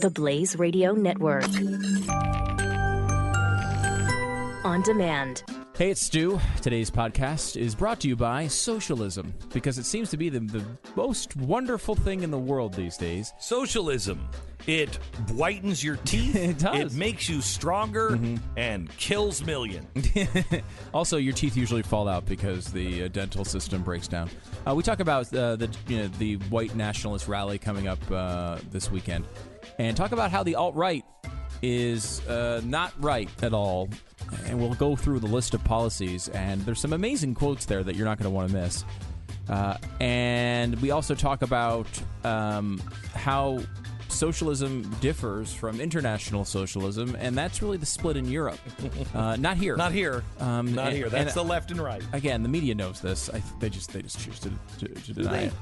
the Blaze Radio Network. On demand. Hey, it's Stu. Today's podcast is brought to you by socialism, because it seems to be the most wonderful thing in the world these days. Socialism. It whitens your teeth. It does. It makes you stronger and kills millions. Also, your teeth usually fall out because the dental system breaks down. We talk about the white nationalist rally coming up this weekend, and talk about how the alt-right is not right at all. And we'll go through the list of policies, and there's some amazing quotes there that you're not going to want to miss. And we also talk about how socialism differs from international socialism, and that's really the split in Europe. Not here. Not here. Not here. That's the left and right. Again, the media knows this. They just choose to deny it.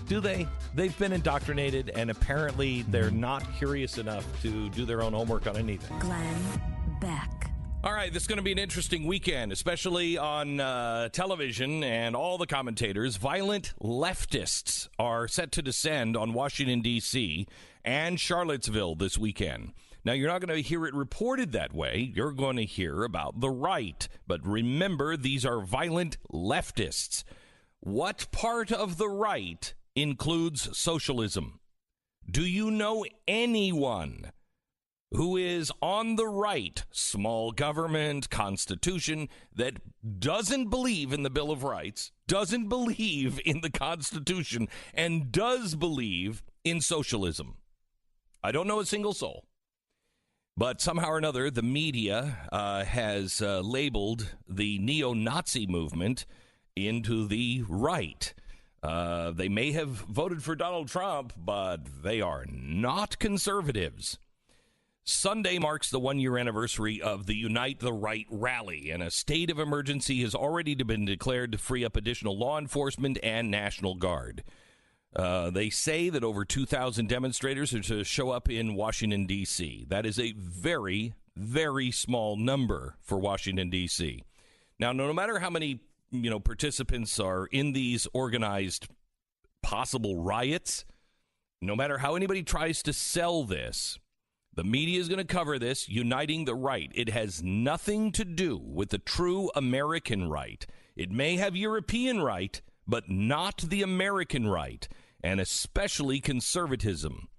Do they? They've been indoctrinated, and apparently they're not curious enough to do their own homework on anything. Glenn Beck. All right, this is going to be an interesting weekend, especially on television and all the commentators. Violent leftists are set to descend on Washington, D.C. and Charlottesville this weekend. Now, you're not going to hear it reported that way. You're going to hear about the right. But remember, these are violent leftists. What part of the right includes socialism? Do you know anyone who is on the right, small government, constitution, that doesn't believe in the Bill of Rights, doesn't believe in the Constitution, and does believe in socialism? I don't know a single soul. But somehow or another, the media has labeled the neo-Nazi movement into the right. They may have voted for Donald Trump, but they are not conservatives. Sunday marks the one-year anniversary of the Unite the Right rally, and a state of emergency has already been declared to free up additional law enforcement and National Guard. They say that over 2,000 demonstrators are to show up in Washington, D.C. That is a very, very small number for Washington, D.C. Now, no matter how many participants are in these organized possible riots, no matter how anybody tries to sell this, the media is going to cover this, uniting the right. It has nothing to do with the true American right. It may have European right, but not the American right, and especially conservatism.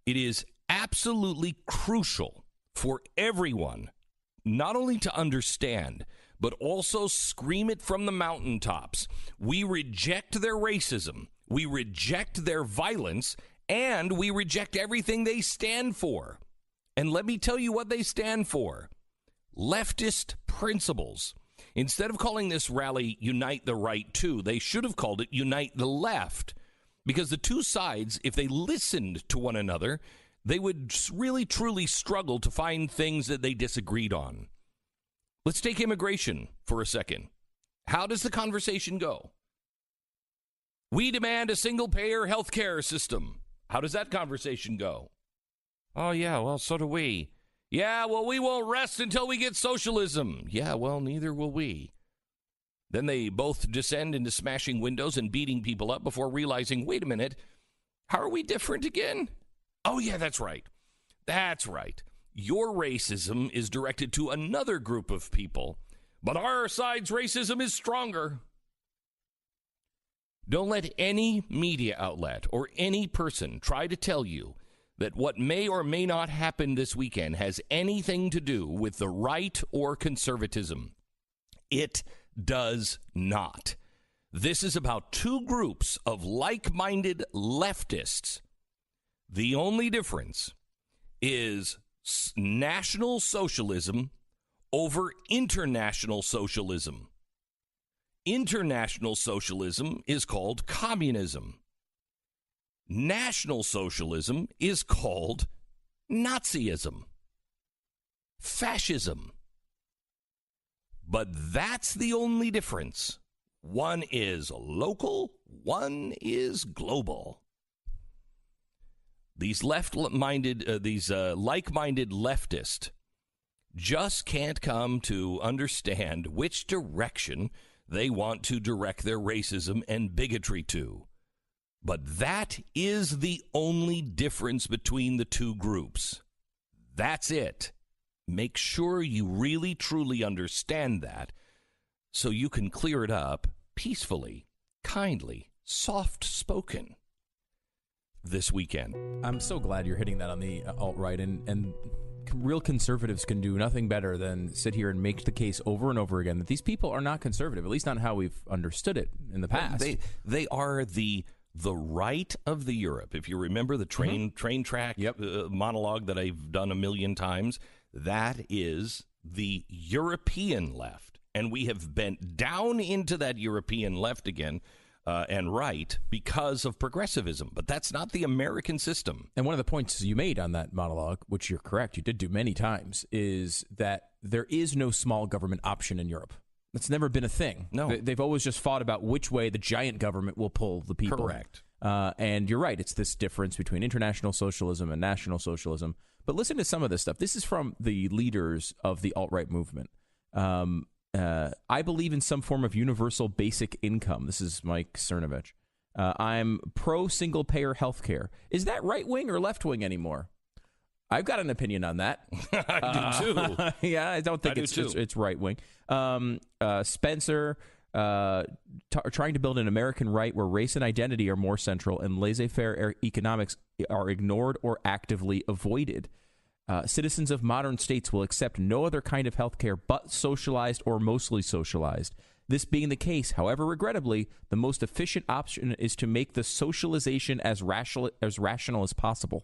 It is absolutely crucial for everyone not only to understand, but also scream it from the mountaintops. We reject their racism. We reject their violence, and we reject everything they stand for. And let me tell you what they stand for. Leftist principles. Instead of calling this rally Unite the Right 2, they should have called it Unite the Left. Because the two sides, if they listened to one another, they would really, truly struggle to find things that they disagreed on. Let's take immigration for a second. How does the conversation go? We demand a single-payer health care system. How does that conversation go? Oh, yeah, well, so do we. Yeah, well, we won't rest until we get socialism. Yeah, well, neither will we. Then they both descend into smashing windows and beating people up before realizing, wait a minute, how are we different again? Oh, yeah, that's right. That's right. Your racism is directed to another group of people, but our side's racism is stronger. Don't let any media outlet or any person try to tell you that what may or may not happen this weekend has anything to do with the right or conservatism. It does not. This is about two groups of like-minded leftists. The only difference is national socialism over international socialism. International socialism is called communism. National socialism is called Nazism, fascism. But that's the only difference. One is local, one is global. These like-minded leftists just can't come to understand which direction they want to direct their racism and bigotry to. But that is the only difference between the two groups. That's it. Make sure you really, truly understand that so you can clear it up peacefully, kindly, soft-spoken this weekend. I'm so glad you're hitting that on the alt-right, and real conservatives can do nothing better than sit here and make the case over and over again that these people are not conservative, at least not how we've understood it in the past. They are the right of the Europe. If you remember the train track monologue that I've done a million times, that is the European left. And we have bent down into that European left again and right because of progressivism. But that's not the American system. And one of the points you made on that monologue, which you're correct, you did do many times, is that there is no small government option in Europe. That's never been a thing. No. They've always just fought about which way the giant government will pull the people. Correct. And you're right. It's this difference between international socialism and national socialism. But listen to some of this stuff. This is from the leaders of the alt-right movement. I believe in some form of universal basic income. This is Mike Cernovich. I'm pro-single-payer health care. Is that right-wing or left-wing anymore? I've got an opinion on that. I do, too. Yeah, I don't think it's right-wing. Spencer, trying to build an American right where race and identity are more central and laissez-faire economics are ignored or actively avoided. Citizens of modern states will accept no other kind of health care but socialized or mostly socialized. This being the case, however, regrettably, the most efficient option is to make the socialization as rational as possible.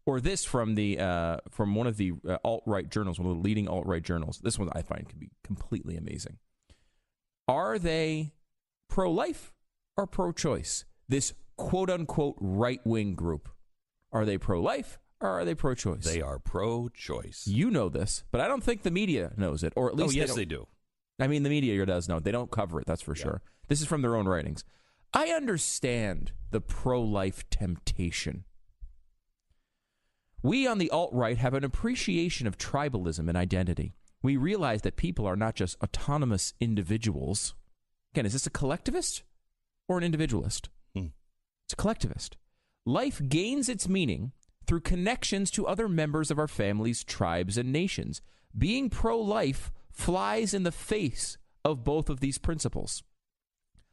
Or this from one of the alt-right journals, one of the leading alt-right journals. This one I find can be completely amazing. Are they pro-life or pro-choice? This quote-unquote right-wing group. Are they pro-life or are they pro-choice? They are pro-choice. You know this, but I don't think the media knows it. Or at least they do. I mean, the media does know. They don't cover it, that's for sure. This is from their own writings. I understand the pro-life temptation. We on the alt-right have an appreciation of tribalism and identity. We realize that people are not just autonomous individuals. Again, is this a collectivist or an individualist? It's a collectivist. Life gains its meaning through connections to other members of our families, tribes, and nations. Being pro-life flies in the face of both of these principles.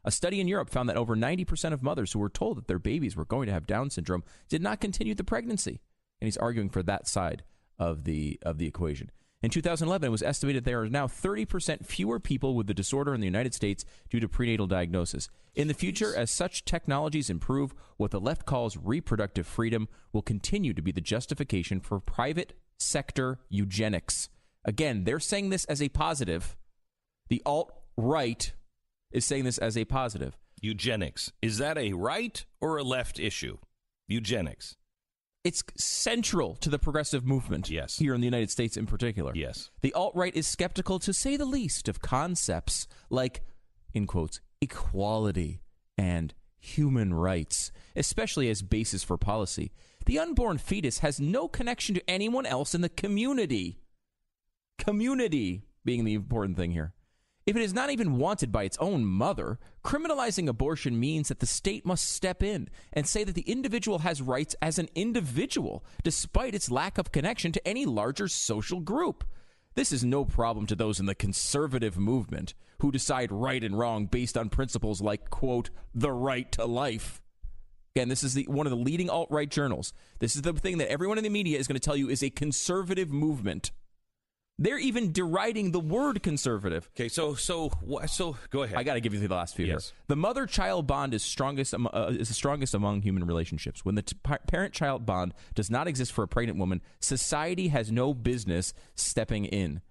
A study in Europe found that over 90% of mothers who were told that their babies were going to have Down syndrome did not continue the pregnancy. And he's arguing for that side of the equation. In 2011, it was estimated there are now 30% fewer people with the disorder in the United States due to prenatal diagnosis. In the future, as such technologies improve, what the left calls reproductive freedom will continue to be the justification for private sector eugenics. Again, they're saying this as a positive. The alt-right is saying this as a positive. Eugenics. Is that a right or a left issue? Eugenics. It's central to the progressive movement here in the United States in particular. Yes. The alt-right is skeptical, to say the least, of concepts like, in quotes, equality and human rights, especially as basis for policy. The unborn fetus has no connection to anyone else in the community. Community being the important thing here. If it is not even wanted by its own mother, criminalizing abortion means that the state must step in and say that the individual has rights as an individual, despite its lack of connection to any larger social group. This is no problem to those in the conservative movement who decide right and wrong based on principles like, quote, the right to life. Again, this is one of the leading alt-right journals. This is the thing that everyone in the media is going to tell you is a conservative movement. They're even deriding the word conservative. Okay, so go ahead. I got to give you the last few here. The mother-child bond is the strongest among human relationships. When the parent-child bond does not exist for a pregnant woman, society has no business stepping in.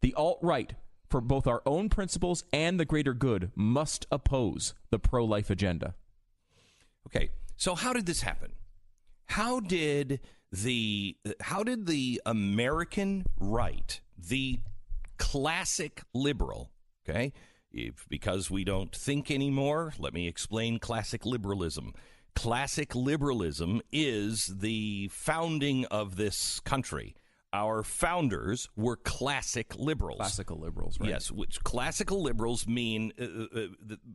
The alt-right, for both our own principles and the greater good, must oppose the pro-life agenda. Okay, so how did this happen? How did the American right, the classic liberal, okay? Because we don't think anymore, let me explain classic liberalism. Classic liberalism is the founding of this country. Our founders were classic liberals. Classical liberals, right? Yes, which classical liberals mean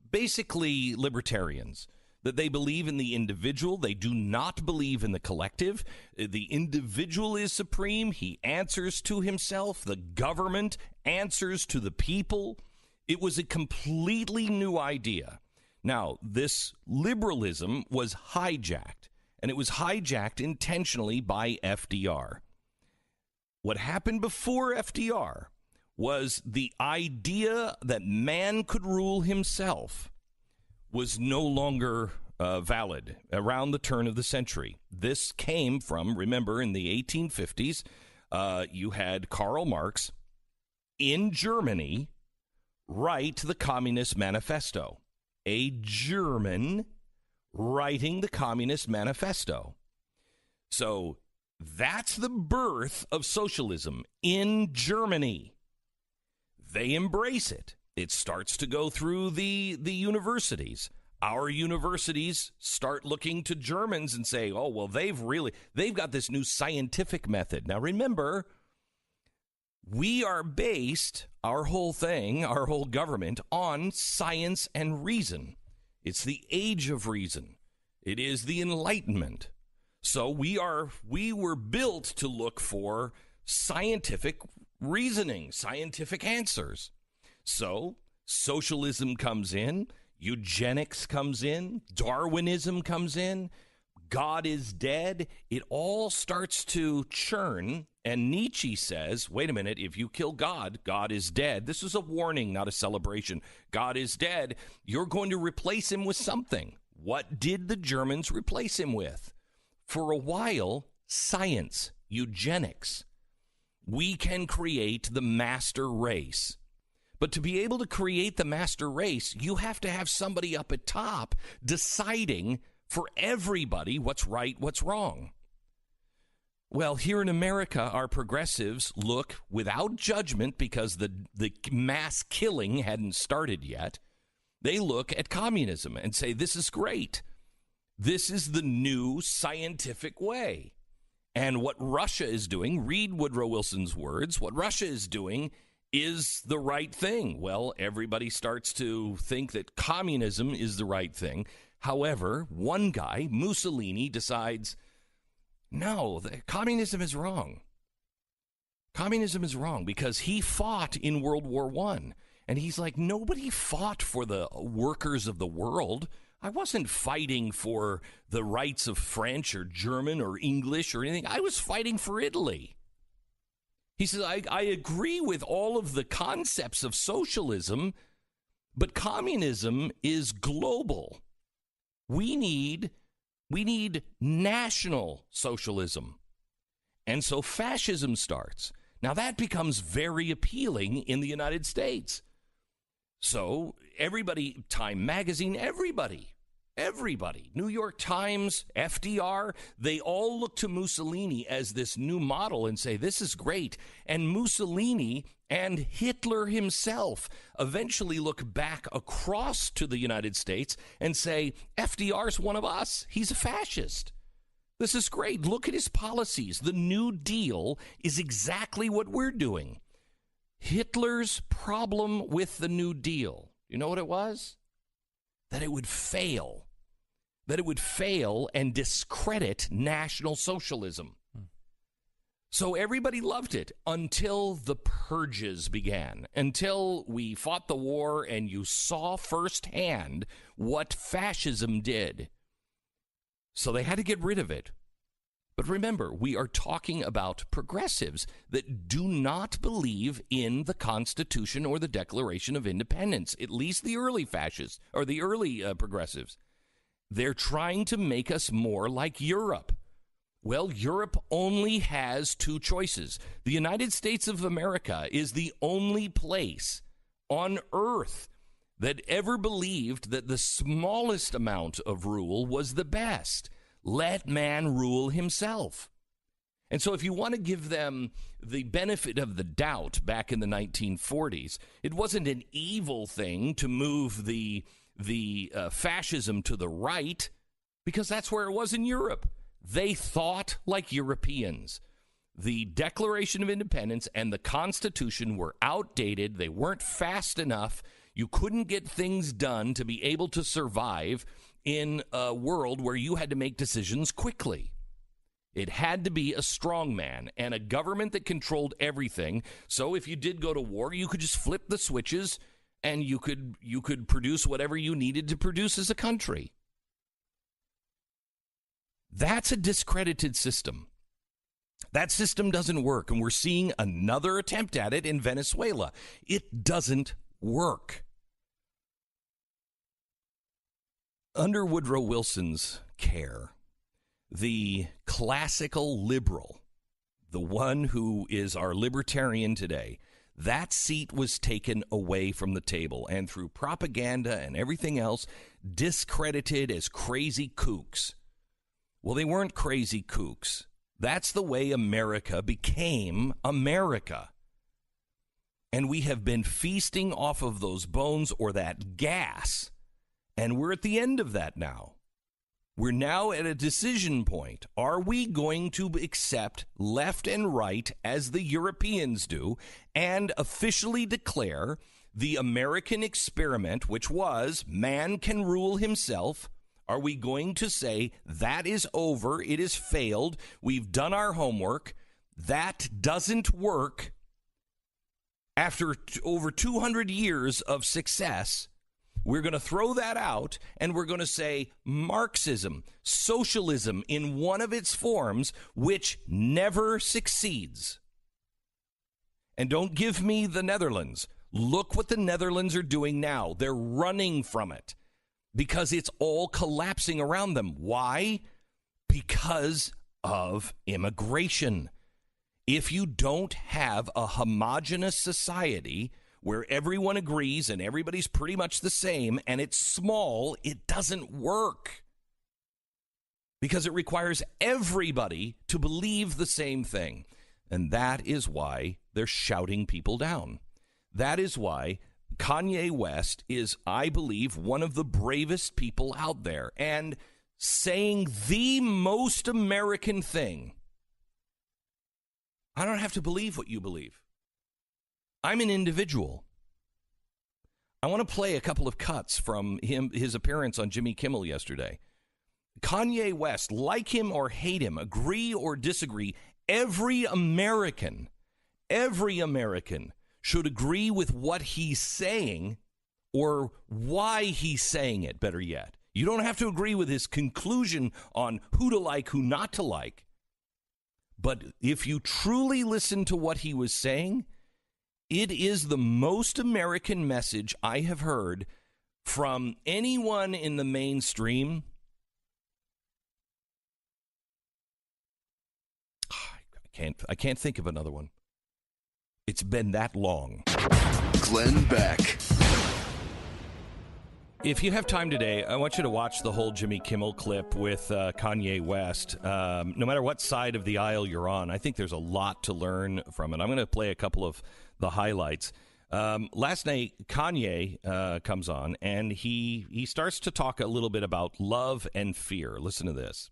basically libertarians. that they believe in the individual. They do not believe in the collective. The individual is supreme. He answers to himself. The government answers to the people. It was a completely new idea. Now, this liberalism was hijacked, and it was hijacked intentionally by FDR. What happened before FDR was the idea that man could rule himself was no longer valid around the turn of the century. This came from, remember, in the 1850s, you had Karl Marx in Germany write the Communist Manifesto. A German writing the Communist Manifesto. So that's the birth of socialism in Germany. They embrace it. It starts to go through the universities. Our universities start looking to Germans and say, oh, well, they've got this new scientific method. Now, remember, we are based, our whole thing, our whole government, on science and reason. It's the age of reason. It is the Enlightenment. So we were built to look for scientific reasoning, scientific answers. So socialism comes in, eugenics comes in, Darwinism comes in, God is dead. It all starts to churn. And Nietzsche says, wait a minute, if you kill God, God is dead. This is a warning, not a celebration. God is dead. You're going to replace him with something. What did the Germans replace him with? For a while, science, eugenics. We can create the master race. But to be able to create the master race, you have to have somebody up at top deciding for everybody what's right, what's wrong. Well, here in America, our progressives look without judgment because the mass killing hadn't started yet. They look at communism and say, this is great. This is the new scientific way. And what Russia is doing, read Woodrow Wilson's words, what Russia is doing is the right thing. Well, everybody starts to think that communism is the right thing. However, one guy, Mussolini, decides, no, communism is wrong. Communism is wrong because he fought in World War I. And he's like, nobody fought for the workers of the world. I wasn't fighting for the rights of French or German or English or anything. I was fighting for Italy. He says, I agree with all of the concepts of socialism, but communism is global. We need national socialism. And so fascism starts. Now that becomes very appealing in the United States. So everybody, Time Magazine, everybody, New York Times, FDR, they all look to Mussolini as this new model and say, this is great. And Mussolini and Hitler himself eventually look back across to the United States and say, FDR's one of us. He's a fascist. This is great. Look at his policies. The New Deal is exactly what we're doing. Hitler's problem with the New Deal, you know what it was? That it would fail. That it would fail and discredit National Socialism. So everybody loved it until the purges began, until we fought the war and you saw firsthand what fascism did. So they had to get rid of it. But remember, we are talking about progressives that do not believe in the Constitution or the Declaration of Independence, at least the early fascists or the early progressives. They're trying to make us more like Europe. Well, Europe only has two choices. The United States of America is the only place on earth that ever believed that the smallest amount of rule was the best. Let man rule himself. And so if you want to give them the benefit of the doubt back in the 1940s, it wasn't an evil thing to move the fascism to the right because that's where it was in Europe. They thought like Europeans. The Declaration of Independence and the Constitution were outdated. They weren't fast enough. You couldn't get things done to be able to survive in a world where you had to make decisions quickly. It had to be a strong man and a government that controlled everything. So if you did go to war, you could just flip the switches and you could produce whatever you needed to produce as a country. That's a discredited system. That system doesn't work, and we're seeing another attempt at it in Venezuela. It doesn't work. Under Woodrow Wilson's care, the classical liberal, the one who is our libertarian today, that seat was taken away from the table and through propaganda and everything else discredited as crazy kooks. Well, they weren't crazy kooks. That's the way America became America. And we have been feasting off of those bones or that gas, and we're at the end of that now. We're now at a decision point. Are we going to accept left and right as the Europeans do and officially declare the American experiment, which was man can rule himself? Are we going to say that is over, it has failed, we've done our homework, that doesn't work after over 200 years of success? We're going to throw that out, and we're going to say Marxism, socialism in one of its forms, which never succeeds. And don't give me the Netherlands. Look what the Netherlands are doing now. They're running from it because it's all collapsing around them. Why? Because of immigration. If you don't have a homogenous society where everyone agrees and everybody's pretty much the same and it's small, it doesn't work. Because it requires everybody to believe the same thing. And that is why they're shouting people down. That is why Kanye West is, I believe, one of the bravest people out there and saying the most American thing. I don't have to believe what you believe. I'm an individual. I want to play a couple of cuts from his appearance on Jimmy Kimmel yesterday. Kanye West, like him or hate him, agree or disagree, every American should agree with what he's saying or why he's saying it, better yet. You don't have to agree with his conclusion on who to like, who not to like. But if you truly listen to what he was saying, it is the most American message I have heard from anyone in the mainstream. I can't think of another one. It's been that long. Glenn Beck. If you have time today, I want you to watch the whole Jimmy Kimmel clip with Kanye West. No matter what side of the aisle you're on, I think there's a lot to learn from it. I'm going to play a couple of the highlights. Last night, Kanye comes on, and he starts to talk a little bit about love and fear. Listen to this.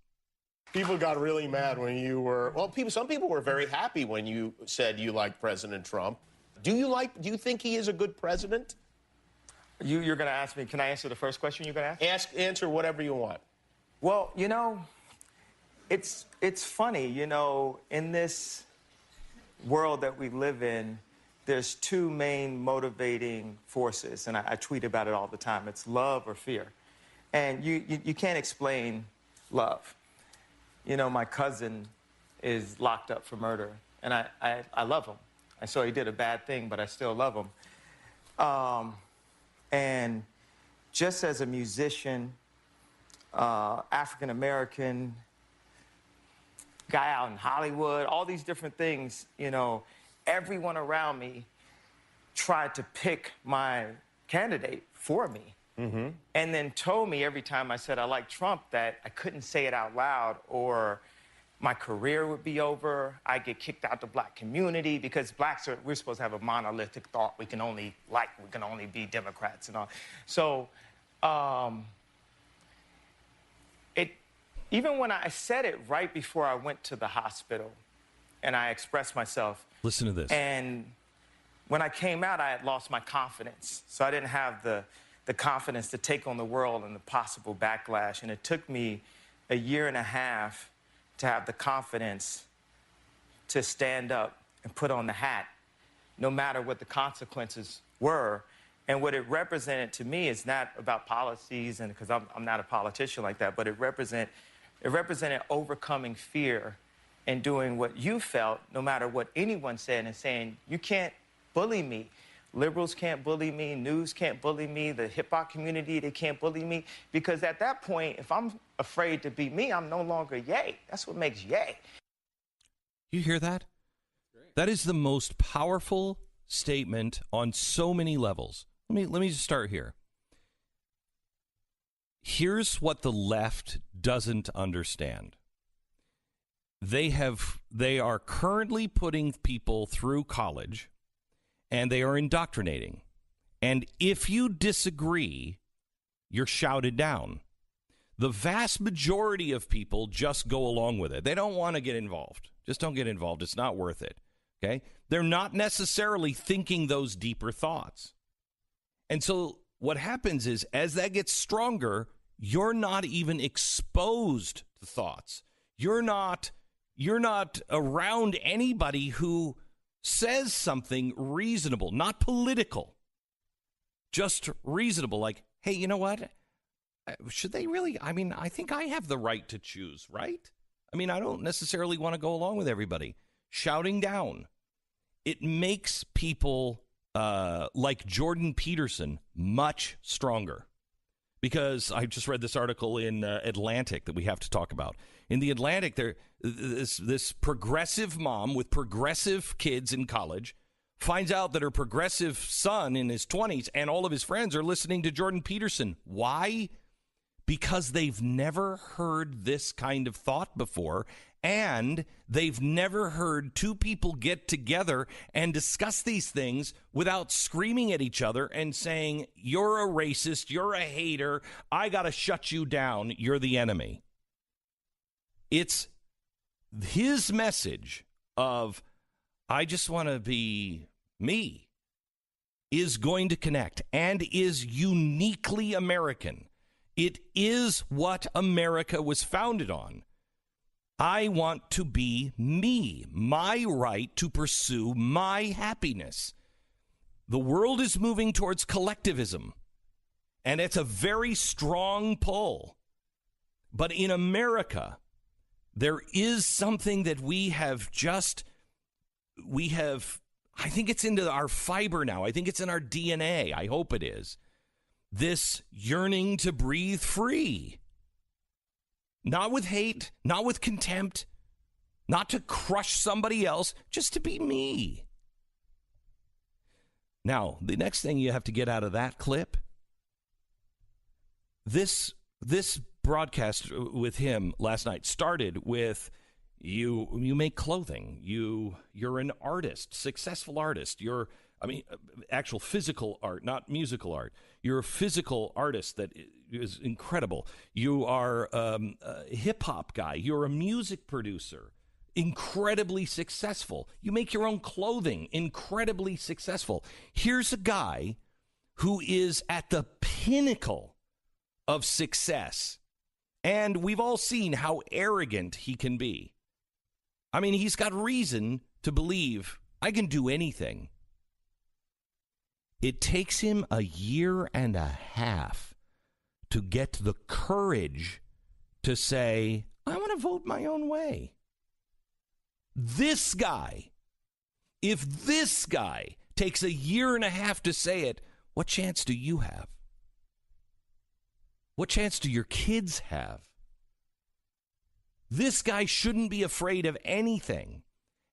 People got really mad when you were, some people were very happy when you said you liked President Trump. Do you think he is a good president? You're going to ask me, can I answer the first question you're going to ask? Answer whatever you want. Well, it's funny, in this world that we live in, there's two main motivating forces, and I tweet about it all the time. It's love or fear. And you can't explain love. My cousin is locked up for murder, and I love him. I saw he did a bad thing, but I still love him. And just as a musician, African-American, guy out in Hollywood, all these different things, everyone around me tried to pick my candidate for me. Mm-hmm. And then told me every time I said I like Trump that I couldn't say it out loud or my career would be over. I'd get kicked out the black community because blacks we're supposed to have a monolithic thought. We can only be Democrats and all. So even when I said it right before I went to the hospital and I expressed myself. Listen to this. And when I came out, I had lost my confidence. So I didn't have the the confidence to take on the world and the possible backlash. And it took me a year and a half to have the confidence to stand up and put on the hat, no matter what the consequences were. And what it represented to me is not about policies, and because I'm not a politician like that, but it represented overcoming fear and doing what you felt, no matter what anyone said, and saying, you can't bully me. Liberals can't bully me, news can't bully me, the hip-hop community, they can't bully me. Because at that point, if I'm afraid to be me, I'm no longer Ye. That's what makes Ye. You hear that? That is the most powerful statement on so many levels. Let me just start here. Here's what the left doesn't understand. They are currently putting people through college, and they are indoctrinating. And if you disagree, you're shouted down. The vast majority of people just go along with it. They don't want to get involved. Just don't get involved. It's not worth it. Okay? They're not necessarily thinking those deeper thoughts. And so what happens is, as that gets stronger, you're not even exposed to thoughts. You're not around anybody who says something reasonable, not political, just reasonable. Like, hey, you know what? Should they really? I mean, I think I have the right to choose, right? I mean, I don't necessarily want to go along with everybody. Shouting down. It makes people like Jordan Peterson much stronger. Because I just read this article in Atlantic that we have to talk about. In the Atlantic, this progressive mom with progressive kids in college finds out that her progressive son in his 20s and all of his friends are listening to Jordan Peterson. Why? Because they've never heard this kind of thought before, and they've never heard two people get together and discuss these things without screaming at each other and saying, you're a racist, you're a hater, I got to shut you down, you're the enemy. It's his message of, I just want to be me, is going to connect and is uniquely American. It is what America was founded on. I want to be me, my right to pursue my happiness. The world is moving towards collectivism, and it's a very strong pull. But in America, there is something that I think it's into our fiber now. I think it's in our DNA. I hope it is. This yearning to breathe free. Not with hate, not with contempt, not to crush somebody else, just to be me. Now, the next thing you have to get out of that clip, this broadcast with him last night started with, you make clothing, you're an artist, successful artist, actual physical art, not musical art. You're a physical artist that is incredible. You are a hip-hop guy. You're a music producer, incredibly successful. You make your own clothing, incredibly successful. Here's a guy who is at the pinnacle of success, and we've all seen how arrogant he can be. I mean, he's got reason to believe I can do anything. It takes him a year and a half to get the courage to say, I want to vote my own way. This guy, if this guy takes a year and a half to say it, what chance do you have? What chance do your kids have? This guy shouldn't be afraid of anything.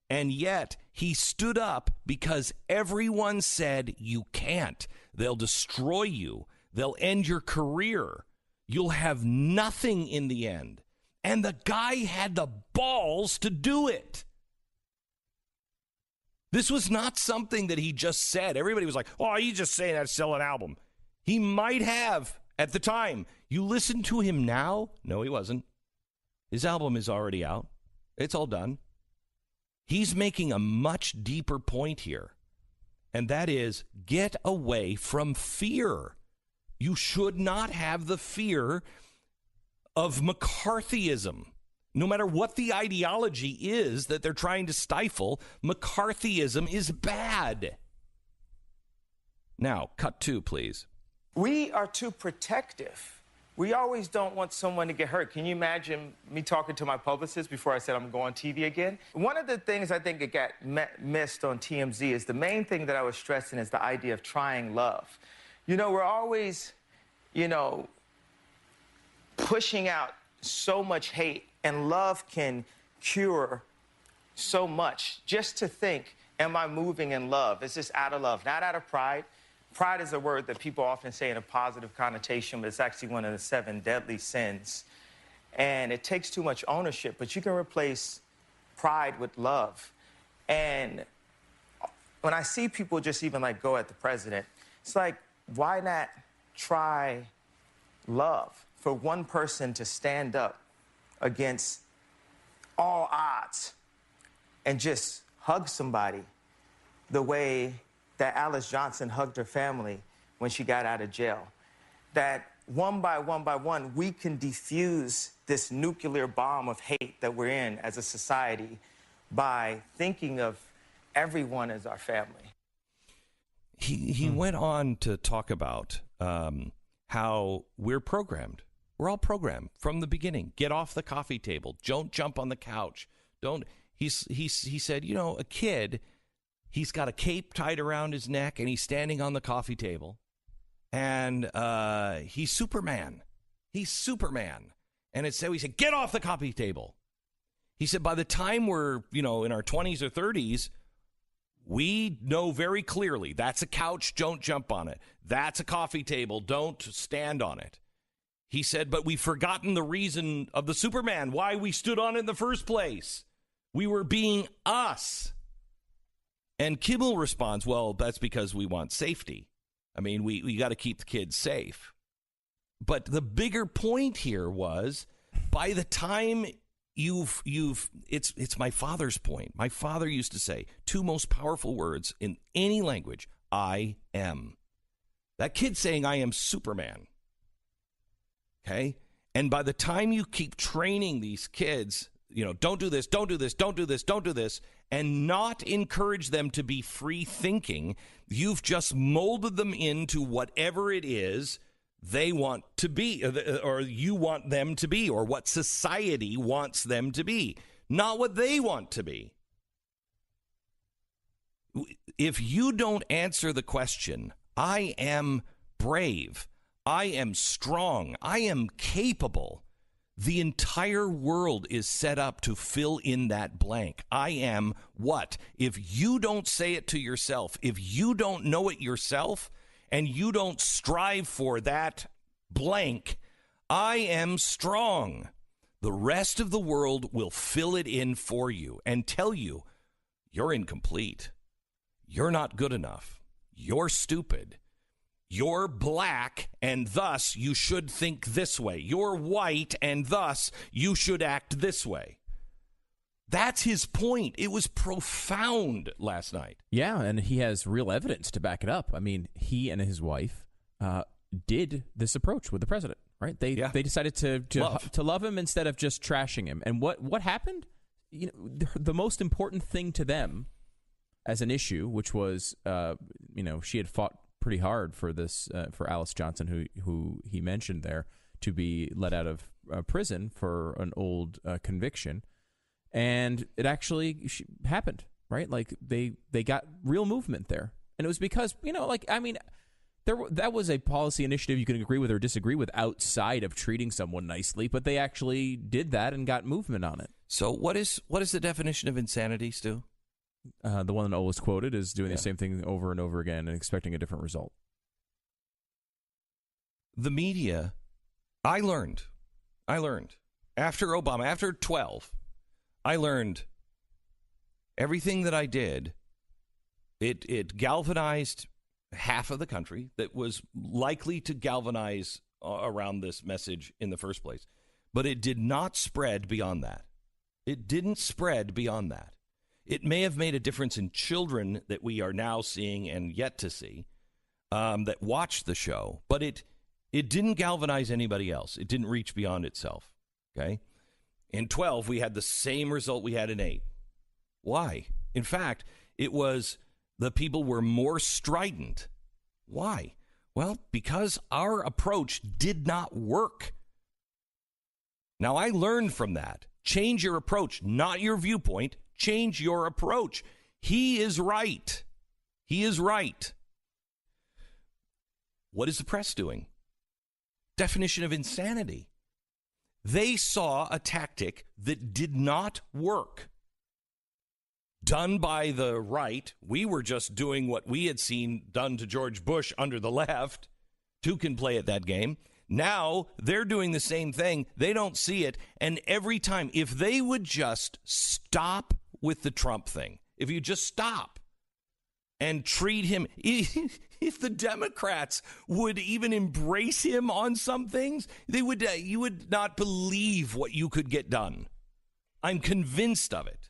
And yet, he stood up because everyone said, you can't. They'll destroy you. They'll end your career. You'll have nothing in the end. And the guy had the balls to do it. This was not something that he just said. Everybody was like, oh, he's just saying that to sell an album. He might have at the time. You listen to him now? No, he wasn't. His album is already out. It's all done. He's making a much deeper point here, and that is get away from fear. You should not have the fear of McCarthyism. No matter what the ideology is that they're trying to stifle, McCarthyism is bad. Now, cut 2, please. We are too protective. We always don't want someone to get hurt. Can you imagine me talking to my publicist before I said I'm going on TV again? One of the things I think that got missed on TMZ is the main thing that I was stressing is the idea of trying love. You know, we're always, pushing out so much hate, and love can cure so much. Just to think, am I moving in love? Is this out of love, not out of pride? Pride is a word that people often say in a positive connotation, but it's actually one of the 7 deadly sins. And it takes too much ownership, but you can replace pride with love. And when I see people just even go at the president, it's like, why not try love? For one person to stand up against all odds and just hug somebody the way that Alice Johnson hugged her family when she got out of jail. That one by one, we can defuse this nuclear bomb of hate that we're in as a society by thinking of everyone as our family. He went on to talk about how we're programmed. We're all programmed from the beginning. Get off the coffee table. Don't jump on the couch. He said, a kid, he's got a cape tied around his neck and he's standing on the coffee table. And he's Superman. He's Superman. And he said, get off the coffee table. He said, by the time we're, in our 20s or 30s, we know very clearly that's a couch, don't jump on it. That's a coffee table, don't stand on it. He said, but we've forgotten the reason of the Superman, why we stood on it in the first place. We were being us. And Kimmel responds, well, that's because we want safety. I mean, we got to keep the kids safe. But the bigger point here was, by the time it's my father's point. My father used to say 2 most powerful words in any language, I am. That kid's saying I am Superman. Okay? And by the time you keep training these kids, don't do this, don't do this, don't do this, don't do this, and not encourage them to be free thinking, you've just molded them into whatever it is they want to be, or you want them to be, or what society wants them to be, not what they want to be. If you don't answer the question, I am brave, I am strong, I am capable, the entire world is set up to fill in that blank. I am what? If you don't say it to yourself, if you don't know it yourself, and you don't strive for that blank, I am strong, the rest of the world will fill it in for you and tell you you're incomplete. You're not good enough. You're stupid. You're black, and thus you should think this way. You're white, and thus you should act this way. That's his point. It was profound last night. Yeah, and he has real evidence to back it up. I mean, he and his wife did this approach with the president, right? They decided to love him instead of just trashing him. And what happened? The most important thing to them as an issue, which was, she had fought pretty hard for this, for Alice Johnson, who he mentioned there, to be let out of prison for an old conviction. And it actually happened, right? Like they got real movement there. And it was because, that was a policy initiative you can agree with or disagree with outside of treating someone nicely, but they actually did that and got movement on it. So what is the definition of insanity, Stu? The one that always quoted is doing the same thing over and over again and expecting a different result. The media, I learned after Obama, after 12, I learned everything that I did, it galvanized half of the country that was likely to galvanize around this message in the first place. But it did not spread beyond that. It didn't spread beyond that. It may have made a difference in children that we are now seeing and yet to see that watch the show, but It didn't galvanize anybody else. It didn't reach beyond itself. Okay? In 12, we had the same result we had in 8. Why? In fact, it was the people were more strident. Why? Well, because our approach did not work. Now, I learned from that. Change your approach, not your viewpoint. Change your approach. He is right. He is right. What is the press doing? Definition of insanity. They saw a tactic that did not work. Done by the right. We were just doing what we had seen done to George Bush under the left. Two can play at that game. Now they're doing the same thing. They don't see it. And every time, if they would just stop with the Trump thing, if you just stop and treat him, if the Democrats would even embrace him on some things, they would. You would not believe what you could get done. I'm convinced of it.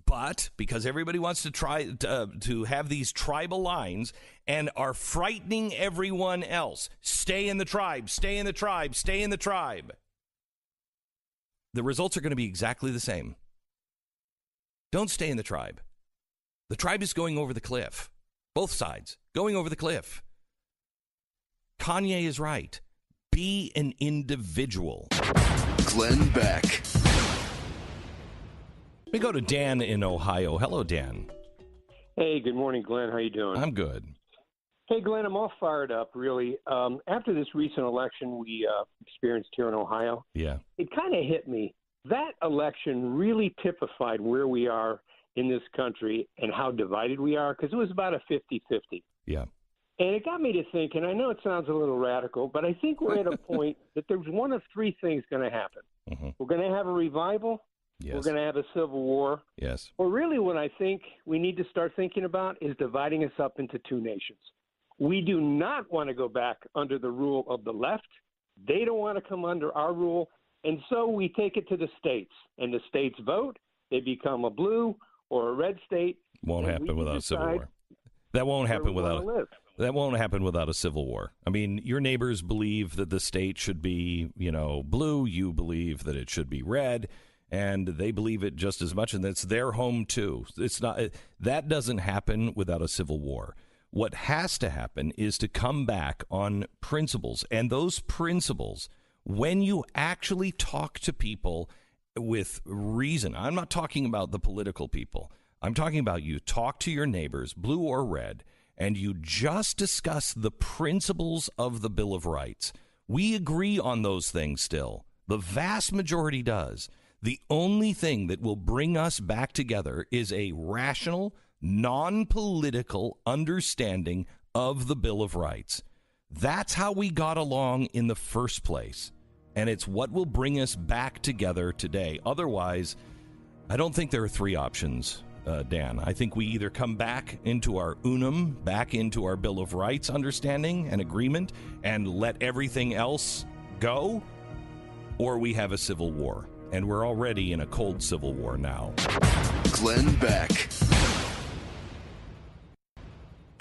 But because everybody wants to try to have these tribal lines and are frightening everyone else, stay in the tribe, stay in the tribe, stay in the tribe. The results are going to be exactly the same. Don't stay in the tribe. The tribe is going over the cliff. Both sides going over the cliff. Kanye is right. Be an individual. Glenn Beck. We go to Dan in Ohio. Hello, Dan. Hey, good morning, Glenn. How you doing? I'm good. Hey, Glenn, I'm all fired up, really. After this recent election we experienced here in Ohio, it kind of hit me. That election really typified where we are in this country and how divided we are, because it was about a 50-50. Yeah. And it got me to think, and I know it sounds a little radical, but I think we're at a point that there's one of three things going to happen. Mm-hmm. We're going to have a revival. Yes. We're going to have a civil war. Yes. Or really what I think we need to start thinking about is dividing us up into two nations. We do not want to go back under the rule of the left. They don't want to come under our rule. And so we take it to the states. And the states vote. They become a blue or a red state. Won't happen without a civil war. That won't happen without a civil war. I mean, your neighbors believe that the state should be, blue. You believe that it should be red. And they believe it just as much, and it's their home too. It's not that doesn't happen without a civil war. What has to happen is to come back on principles, and those principles, when you actually talk to people with reason. I'm not talking about the political people. I'm talking about you talk to your neighbors, blue or red, and you just discuss the principles of the Bill of Rights. We agree on those things still. The vast majority does. The only thing that will bring us back together is a rational, non-political understanding of the Bill of Rights. That's how we got along in the first place. And it's what will bring us back together today. Otherwise, I don't think there are three options, Dan. I think we either come back into our unum, back into our Bill of Rights understanding and agreement, and let everything else go, or we have a civil war. And we're already in a cold civil war now. Glenn Beck.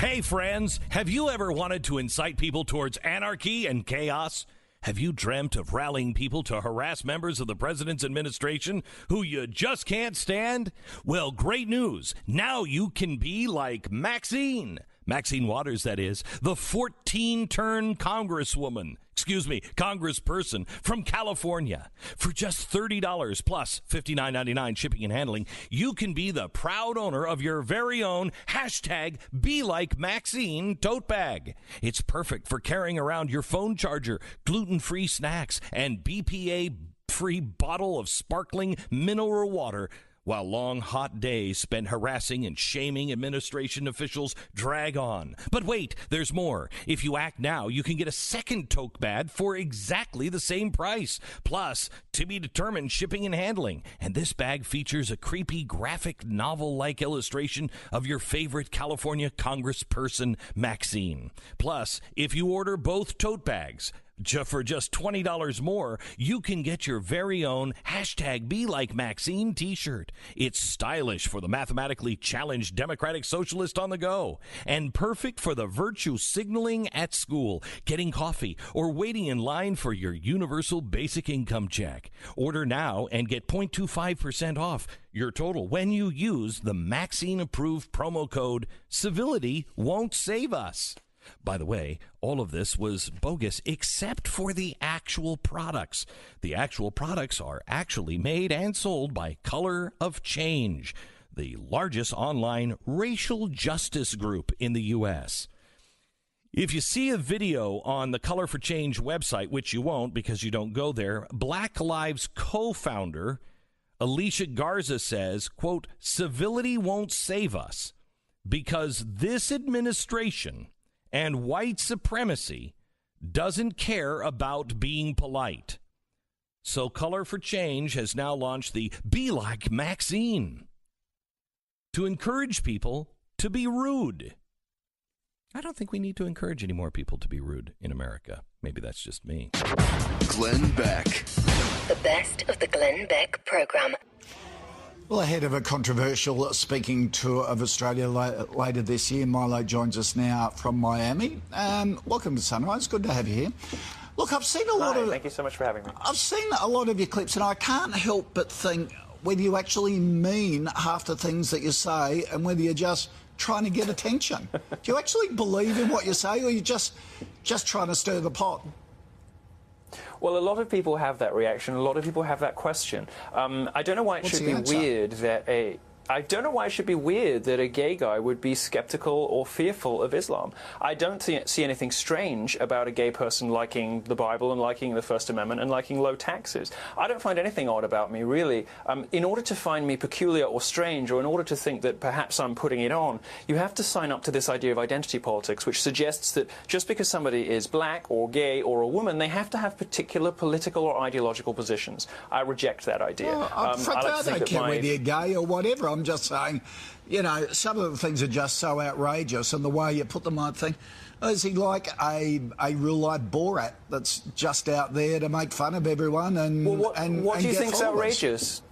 Hey, friends, have you ever wanted to incite people towards anarchy and chaos? Have you dreamt of rallying people to harass members of the president's administration who you just can't stand? Well, great news. Now you can be like Maxine Waters, that is, the 14-term congressperson from California. For just $30 plus $59.99 shipping and handling, you can be the proud owner of your very own #BeLikeMaxine tote bag. It's perfect for carrying around your phone charger, gluten-free snacks, and BPA-free bottle of sparkling mineral water, while long, hot days spent harassing and shaming administration officials drag on. But wait, there's more. If you act now, you can get a second tote bag for exactly the same price. Plus, to be determined shipping and handling. And this bag features a creepy, graphic novel-like illustration of your favorite California congressperson, Maxine. Plus, if you order both tote bags, For just $20 more, you can get your very own #BeLikeMaxine t-shirt. It's stylish for the mathematically challenged democratic socialist on the go, and perfect for the virtue signaling at school, getting coffee, or waiting in line for your universal basic income check. Order now and get 0.25% off your total when you use the Maxine-approved promo code Civility Won't Save Us. By the way, all of this was bogus except for the actual products. The actual products are actually made and sold by Color of Change, the largest online racial justice group in the U.S. If you see a video on the Color for Change website, which you won't because you don't go there, Black Lives co-founder Alicia Garza says, quote, "Civility won't save us because this administration and white supremacy doesn't care about being polite." So Color for Change has now launched the Be Like Maxine to encourage people to be rude. I don't think we need to encourage any more people to be rude in America. Maybe that's just me. Glenn Beck. The best of the Glenn Beck program. Well, ahead of a controversial speaking tour of Australia later this year, Milo joins us now from Miami. Welcome to Sunrise. Good to have you here. Look, I've seen a lot of... Thank you so much for having me. I've seen a lot of your clips, and I can't help but think whether you actually mean half the things that you say and whether you're just trying to get attention. Do you actually believe in what you say, or are you just trying to stir the pot? Well, a lot of people have that reaction. A lot of people have that question. I don't know why it should be weird that a gay guy would be skeptical or fearful of Islam. I don't see anything strange about a gay person liking the Bible and liking the First Amendment and liking low taxes. I don't find anything odd about me, really. In order to find me peculiar or strange, or in order to think that perhaps I'm putting it on, you have to sign up to this idea of identity politics, which suggests that just because somebody is black or gay or a woman, they have to have particular political or ideological positions. I reject that idea. Well, I don't care whether you're gay or whatever. I'm just saying, you know, some of the things are just so outrageous, and the way you put them, I think, is he like a real-life Borat that's just out there to make fun of everyone and what do you think's followers? Outrageous?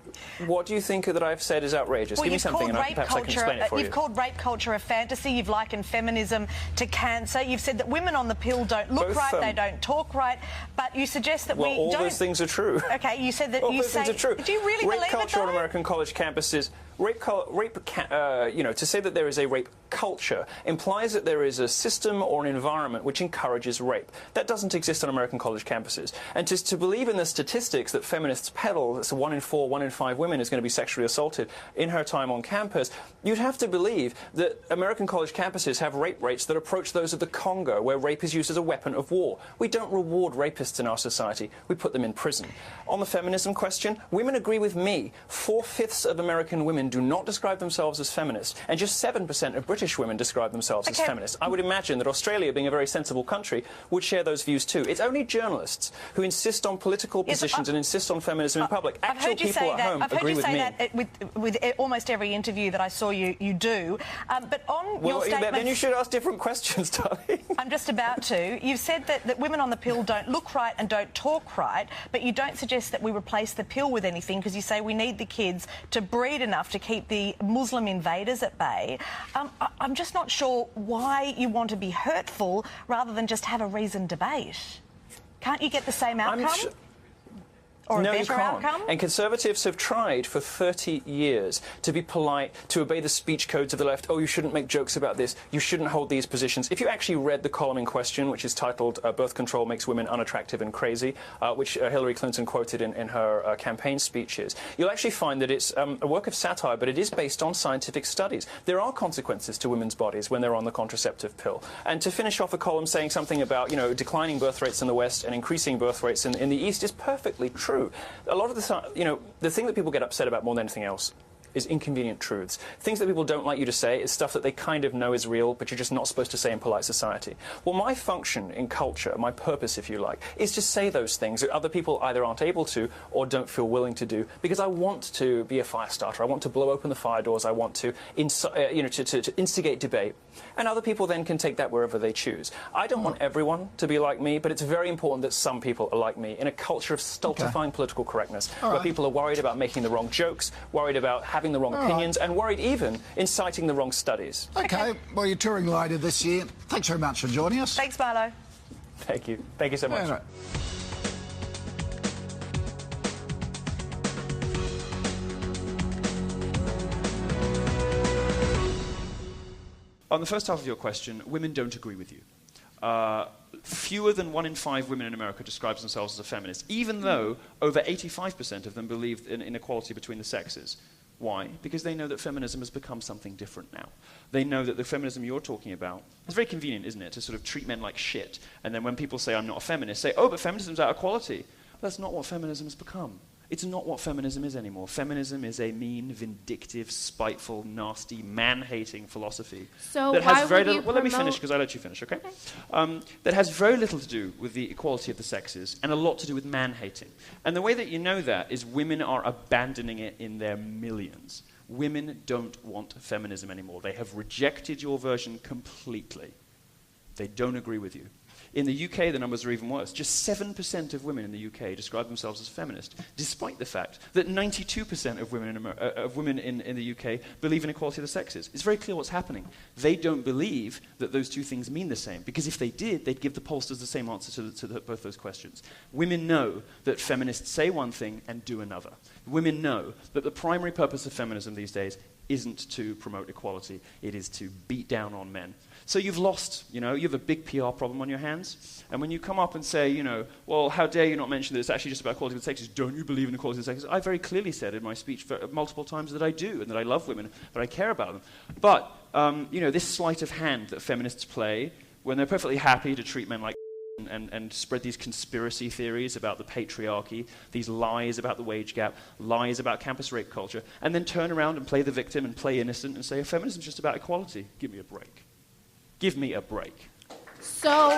What do you think that I've said is outrageous? Well, give me something and perhaps I can explain it for you. You've called rape culture a fantasy. You've likened feminism to cancer. You've said that women on the pill don't look right, they don't talk right. But you suggest that we don't... Well, all those things are true. OK, you said that all those things are true. Do you really believe it, though? Rape culture on American college campuses... to say that there is a rape culture implies that there is a system or an environment which encourages rape. That doesn't exist on American college campuses. And to believe in the statistics that feminists peddle, that's 1 in 4, 1 in 5 women is going to be sexually assaulted in her time on campus, you'd have to believe that American college campuses have rape rates that approach those of the Congo, where rape is used as a weapon of war. We don't reward rapists in our society. We put them in prison. On the feminism question, women agree with me. 4/5 of American women do not describe themselves as feminists, and just 7% of British women describe themselves as feminists. I would imagine that Australia, being a very sensible country, would share those views too. It's only journalists who insist on political positions and insist on feminism in public. Actual people at home agree with me. I've heard you say that with almost every interview that I saw you do. But on your statement... Then you should ask different questions, darling. I'm just about to. You've said that women on the pill don't look right and don't talk right, but you don't suggest that we replace the pill with anything, because you say we need the kids to breed enough to keep the Muslim invaders at bay. I'm just not sure why you want to be hurtful rather than just have a reasoned debate. Can't you get the same outcome? Or a better outcome? And Conservatives have tried for 30 years to be polite, to obey the speech codes of the left. Oh, you shouldn't make jokes about this. You shouldn't hold these positions. If you actually read the column in question, which is titled Birth Control Makes Women Unattractive and Crazy, which Hillary Clinton quoted in her campaign speeches, you'll actually find that it's a work of satire, but it is based on scientific studies. There are consequences to women's bodies when they're on the contraceptive pill. And to finish off a column saying something about, you know, declining birth rates in the West and increasing birth rates in the East is perfectly true. A lot of the time, you know, the thing that people get upset about more than anything else is inconvenient truths. Things that people don't like you to say is stuff that they kind of know is real, but you're just not supposed to say in polite society. Well, my function in culture, my purpose, if you like, is to say those things that other people either aren't able to or don't feel willing to do, because I want to be a fire starter. I want to blow open the fire doors. I want to, to instigate debate. And other people then can take that wherever they choose. I don't want everyone to be like me, but it's very important that some people are like me in a culture of stultifying political correctness, where people are worried about making the wrong jokes, worried about having the wrong opinions, and worried even in citing the wrong studies. Okay, well, you're touring later this year. Thanks very much for joining us. Thanks, Milo. Thank you. Thank you so much. On the first half of your question, women don't agree with you. Fewer than 1 in 5 women in America describes themselves as a feminist, even though over 85% of them believe in inequality between the sexes. Why? Because they know that feminism has become something different now. They know that the feminism you're talking about, it's very convenient, isn't it, to sort of treat men like shit, and then when people say, I'm not a feminist, say, oh, but feminism's out of quality. That's not what feminism has become. It's not what feminism is anymore. Feminism is a mean, vindictive, spiteful, nasty, man-hating philosophy. So that why has very would you little, well, let me promote- finish, because I let you finish, okay? That has very little to do with the equality of the sexes and a lot to do with man-hating. And the way that you know that is women are abandoning it in their millions. Women don't want feminism anymore. They have rejected your version completely. They don't agree with you. In the UK, the numbers are even worse. Just 7% of women in the UK describe themselves as feminist, despite the fact that 92% of women in the UK believe in equality of the sexes. It's very clear what's happening. They don't believe that those two things mean the same, because if they did, they'd give the pollsters the same answer to both those questions. Women know that feminists say one thing and do another. Women know that the primary purpose of feminism these days isn't to promote equality, it is to beat down on men. So you've lost, you have a big PR problem on your hands. And when you come up and say, well, how dare you not mention that it's actually just about equality of the sexes, don't you believe in equality of the sexes? I very clearly said in my speech multiple times that I do, and that I love women, that I care about them. But, this sleight of hand that feminists play, when they're perfectly happy to treat men like and spread these conspiracy theories about the patriarchy, these lies about the wage gap, lies about campus rape culture, and then turn around and play the victim and play innocent and say, feminism's just about equality. Give me a break. Give me a break. So